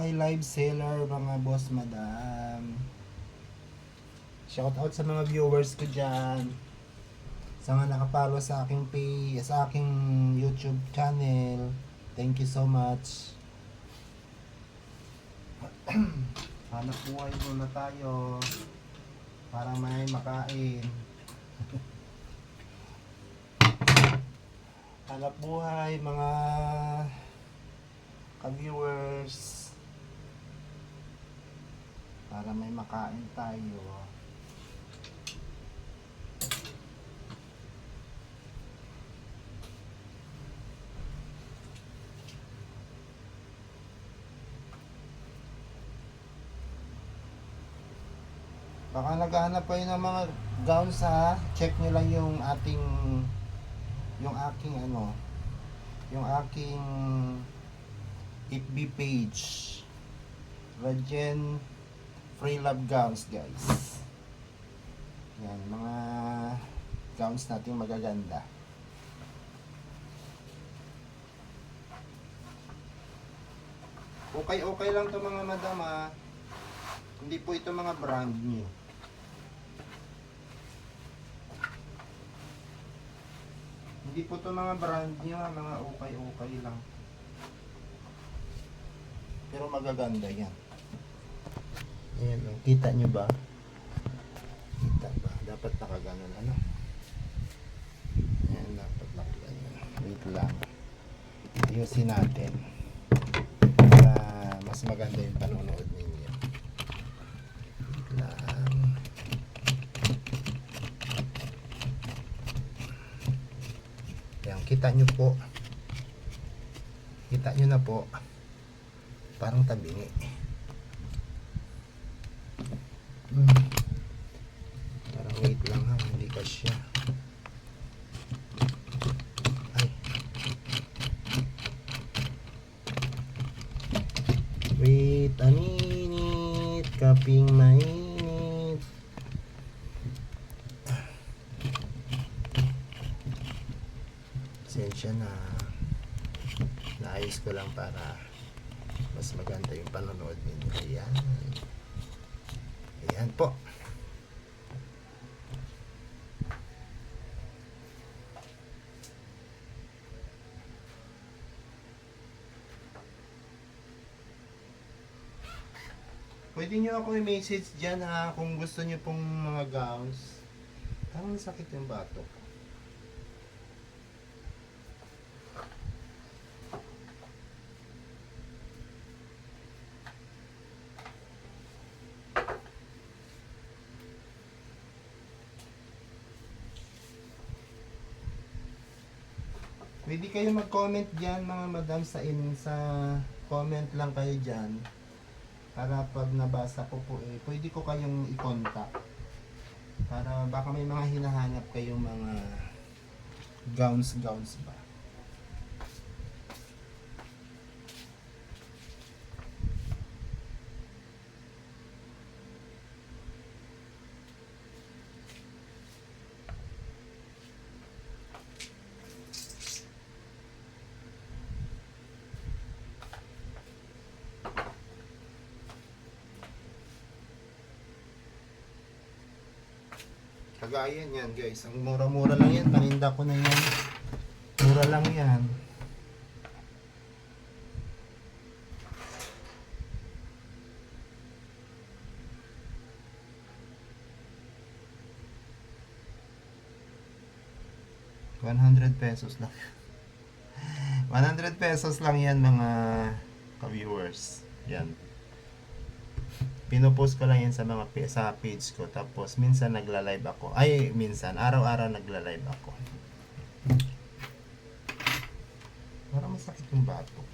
ukay live seller mga boss madam. Shout out sa mga viewers ko dyan. Sa mga nakapalo sa aking sa aking YouTube channel. Thank you so much. Hanap buhay muna tayo para may makain. Hanap buhay mga ka-viewers para may makain tayo. Baka naghahanap kayo ng mga gowns ha. Check nyo lang yung aking FB page. Regen Free Love Gowns guys. Yan, mga gowns natin magaganda. Okay lang to mga madam ha. Hindi po ito mga brand new. Hindi po ito mga brand new, mga okay lang. Pero magaganda yan. Ayan, kita nyo ba? Kita ba? Dapat nakaganon, ano? Ayan, dapat nakaganon. Wait lang. Ayusin natin. Para mas maganda yung panonood ninyo. Wait lang. Ayan, kita nyo po. Kita nyo na po. Parang tabingi. Parang wait lang ha, hindi ka siya. Ay. Wait a minute, kaping mainit. Sensya na. Naayos ko lang para mas maganda yung panonood ninyo. Ayan. Ayan po. Pwede nyo ako i-message dyan ha kung gusto nyo pong mga gowns. Parang sakit yung batok. Pwede kayo mag-comment dyan mga madam sa comment lang kayo dyan. Para pag nabasa ko po pwede ko kayong i-contact. Para baka may mga hinahanap kayong mga gowns ba. Kagaya yan guys, ang mura-mura lang yan, paninda ko na yan, mura lang yan. ₱100 lang. ₱100 lang yan mga ka-viewers. Yan. Pinopost ko lang yan sa mga sa page ko. Tapos minsan nagla-live ako. Ay, minsan araw-araw nagla-live ako. Parang masakit yung batok.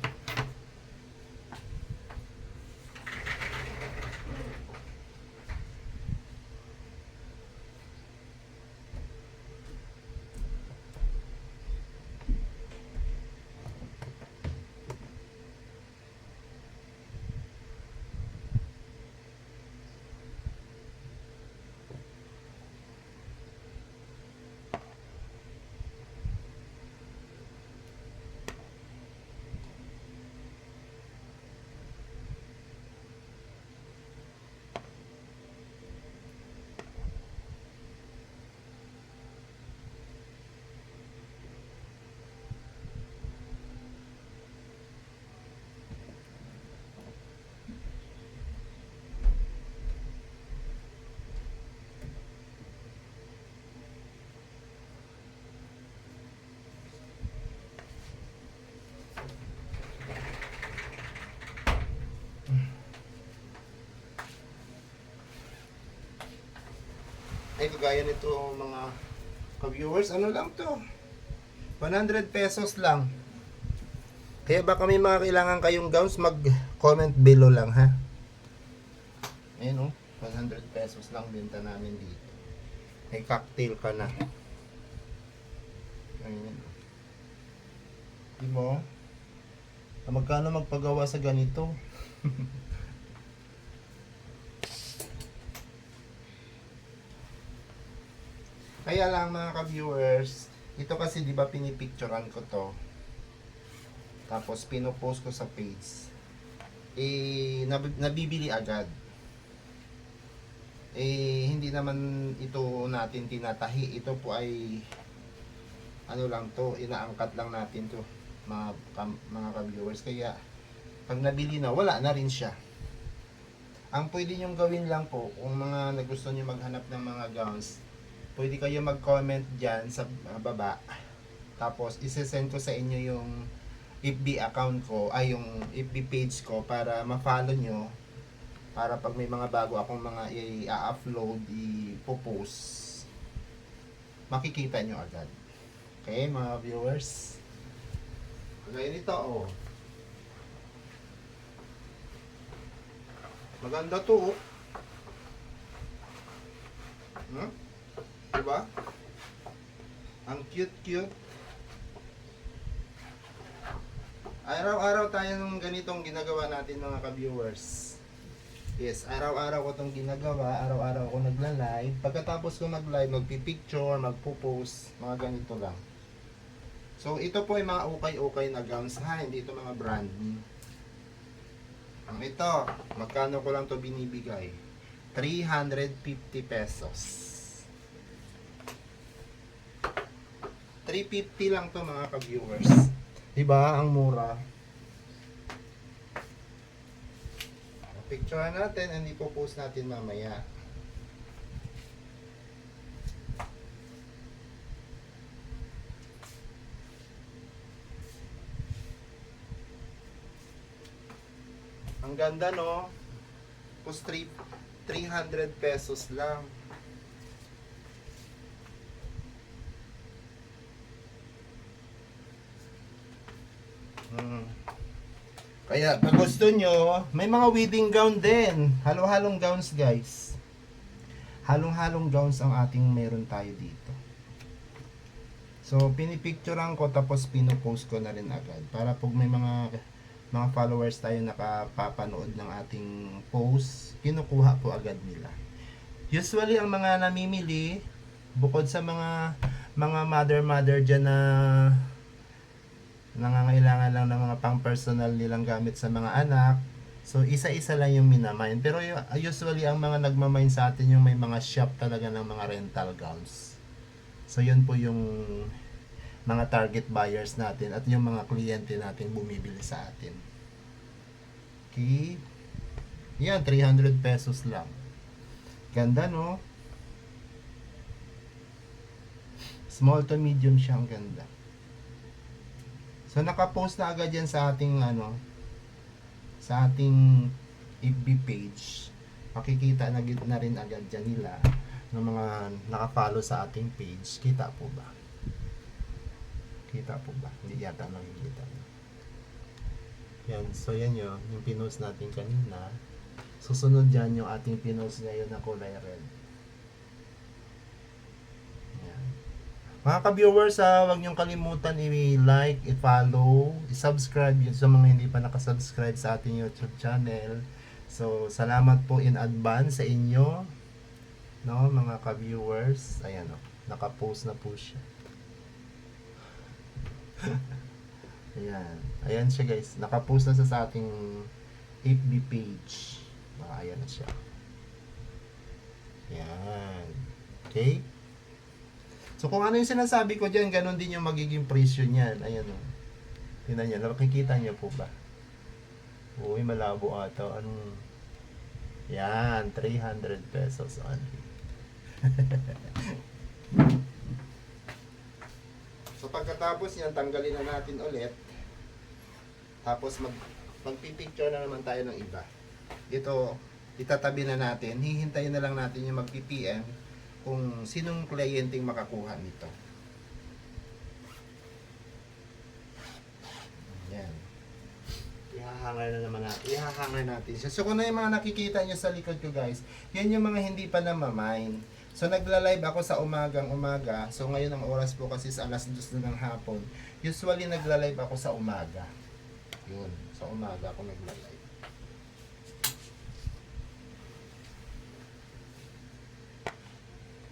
Ay, kagaya nito mga ka-viewers, ano lang to? 100 pesos lang. Kaya baka may mga kailangan kayong gowns, mag-comment below lang ha. Ayun oh, 100 pesos lang benta namin dito. May cocktail ka na. Ayun. Di mo? Magkano magpagawa sa ganito? Kaya lang mga ka-viewers, ito kasi di ba pinipicturean ko to. Tapos pinopost ko sa page. Nabibili agad. Hindi naman ito natin tinatahi. Ito po ay ano lang to, inaangkat lang natin to mga ka-viewers. Kaya pag nabili na, wala na rin siya. Ang pwede nyong gawin lang po, kung mga nagusto nyo maghanap ng mga gowns, pwede kayo mag-comment dyan sa baba. Tapos isesend ko sa inyo yung FB account ko, ay yung FB page ko para ma-follow nyo. Para pag may mga bago akong mga i-upload, i-post, makikita nyo agad. Okay mga viewers? Kagaya nito oh. Maganda to oh. Diba? Ang cute-cute. Araw-araw tayo ng ganitong ginagawa natin mga ka-viewers. Yes, araw-araw ko itong ginagawa, araw-araw ko nagla-live. Pagkatapos ko mag-live, magpipicture, magpo-post, mga ganito lang. So, ito po ay mga ukay-ukay na gowns ha, hindi ito mga brand new. Ang ito, magkano ko lang to binibigay? 350 pesos. 350 lang to mga ka-viewers. Diba? Ang mura. Picture natin and ipopost natin mamaya. Ang ganda no? Post 300 pesos lang. Kaya pag gusto nyo, may mga wedding gown din. Halong-halong gowns guys. Halong-halong gowns ang ating meron tayo dito. So pinipicturean ko tapos pinopost ko na rin agad. Para pag may mga followers tayo nakapapanood ng ating post, kinukuha po agad nila. Usually ang mga namimili, bukod sa mga mother dyan na nangangailangan lang ng mga pang-personal nilang gamit sa mga anak. So, isa-isa lang yung minamain. Pero usually, ang mga nagmamain sa atin yung may mga shop talaga ng mga rental gowns. So, yun po yung mga target buyers natin at yung mga kliyente natin bumibili sa atin. Okay. Yan, 300 pesos lang. Ganda, no? Small to medium siya, ang ganda. So naka-post na agad yan sa ating sa ating FB page. Makikita na rin agad dyan nila ng mga naka-follow sa ating page. Kita po ba? Kita po ba? Hindi yata nakikita. Yan, so yan yung pinost natin kanina. Susunod dyan yung ating pinost ngayon na kulay red. Mga ka-viewers, huwag niyong kalimutan i-like, i-follow, i-subscribe yun sa mga hindi pa nakasubscribe sa ating YouTube channel. So, salamat po in advance sa inyo, no, mga ka-viewers. Ayan o, naka-post na po siya. Ayan siya guys, naka-post na sa ating FB page. Ayan na siya. Ayan. Okay? So kung ano yung sinasabi ko dyan, ganun din yung magiging presyo niyan. Ayan o. Tingnan nyo, nakikita nyo po ba? Uy, malabo ata. Anong... Yan, 300 pesos only. So pagkatapos yan, tanggalin na natin ulit. Tapos magpipicture na naman tayo ng iba. Ito, itatabi na natin. Hihintayin na lang natin yung mag-PPM. kung sinong kliyenteng makakuha nito. Yan. Ihahanger natin siya. So kung ano yung mga nakikita nyo sa likod ko guys, yan yung mga hindi pa namamine. So nagla-live ako sa umaga. So ngayon ang oras po kasi sa 2:00 na ng hapon. Usually nagla-live ako sa umaga. Yun, sa umaga ako nagla-live.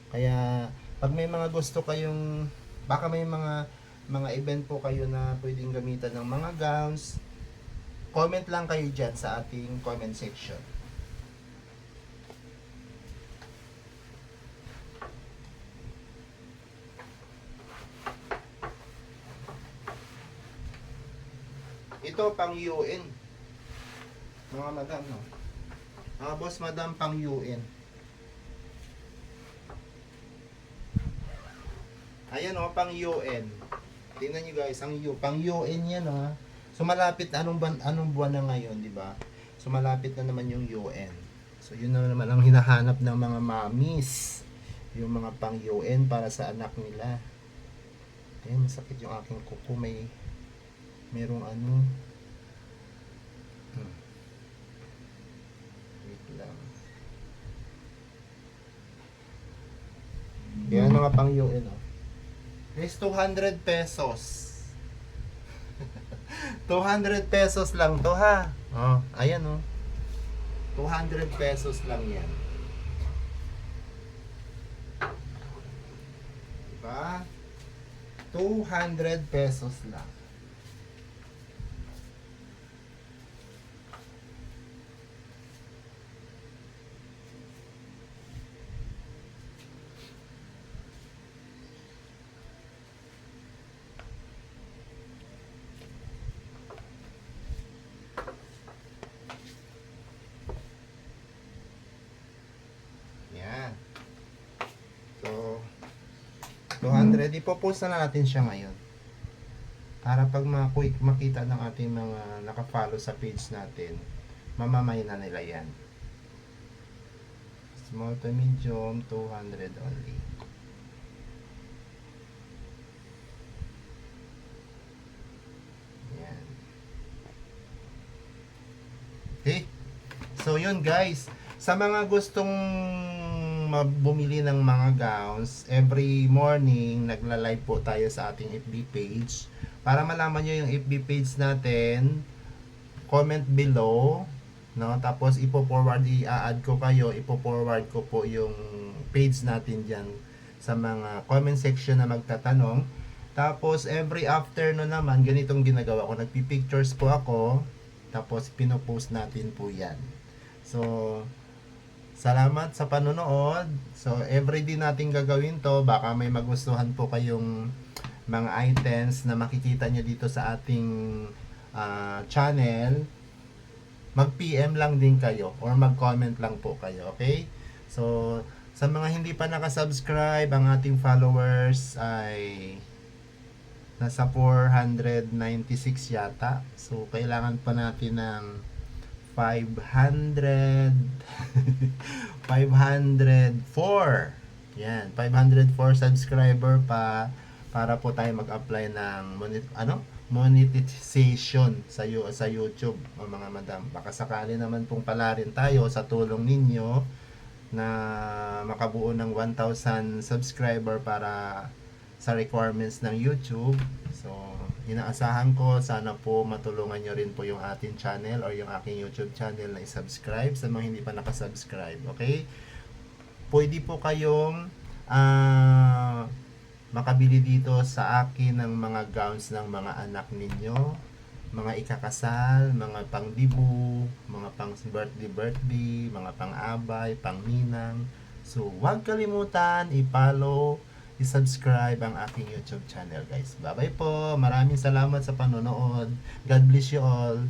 Kaya pag may mga gusto kayong, baka may mga event po kayo na pwedeng gamitan ng mga gowns, comment lang kayo dyan sa ating comment section. Ito pang UN. Mga madam, no? Mga boss madam, pang UN. Ayan o, pang UN. Tingnan nyo guys, pang UN yan o. So malapit, anong buwan na ngayon, di ba? So malapit na naman yung UN. So yun na naman ang hinahanap ng mga mommies. Yung mga pang UN para sa anak nila. Ayan, masakit yung aking kuko. Merong ano. Wait lang. Yan mga pang UN o. Guys, 200 pesos. 200 pesos lang to ha. Oh, ayan oh. 200 pesos lang yan. Diba? 200 pesos lang. Yan. So, 200. Ipopost na natin siya ngayon. Para pag makita ng ating mga nakafollow sa page natin, mamamay na nila yan. Small to medium, 200 only. Yan. Okay. So, yun guys. Sa mga gustong bumili ng mga gowns, every morning nagla-live po tayo sa ating FB page. Para malaman nyo yung FB page natin, comment below, no? Tapos i-add ko kayo, ipo-forward ko po yung page natin diyan sa mga comment section na magtatanong. Tapos every afternoon naman, ganitong ginagawa ko, nagpi-pictures po ako, tapos pino-post natin po yan. So, salamat sa panonood. So, everyday natin gagawin to. Baka may magustuhan po kayong mga items na makikita nyo dito sa ating channel. Mag-PM lang din kayo or mag-comment lang po kayo. Okay? So, sa mga hindi pa nakasubscribe, ang ating followers ay nasa 496 yata. So, kailangan pa natin ng 504. Yan, 504 subscriber pa para po tayo mag-apply ng monetization sa YouTube, mga madam. Baka sakali naman pong pala rin tayo sa tulong ninyo na makabuo ng 1,000 subscriber para sa requirements ng YouTube. So, inaasahan ko sana po matulungan nyo rin po yung ating channel or yung aking YouTube channel na i-subscribe sa mga hindi pa nakasubscribe. Okay? Pwede po kayong makabili dito sa akin ng mga gowns ng mga anak ninyo, mga ikakasal, mga pang-dibu, mga pang-birthday, mga pang-abay, pang-ninang. So, huwag kalimutan i-follow, i-subscribe ang aking YouTube channel guys. Bye-bye po. Maraming salamat sa panonood. God bless you all.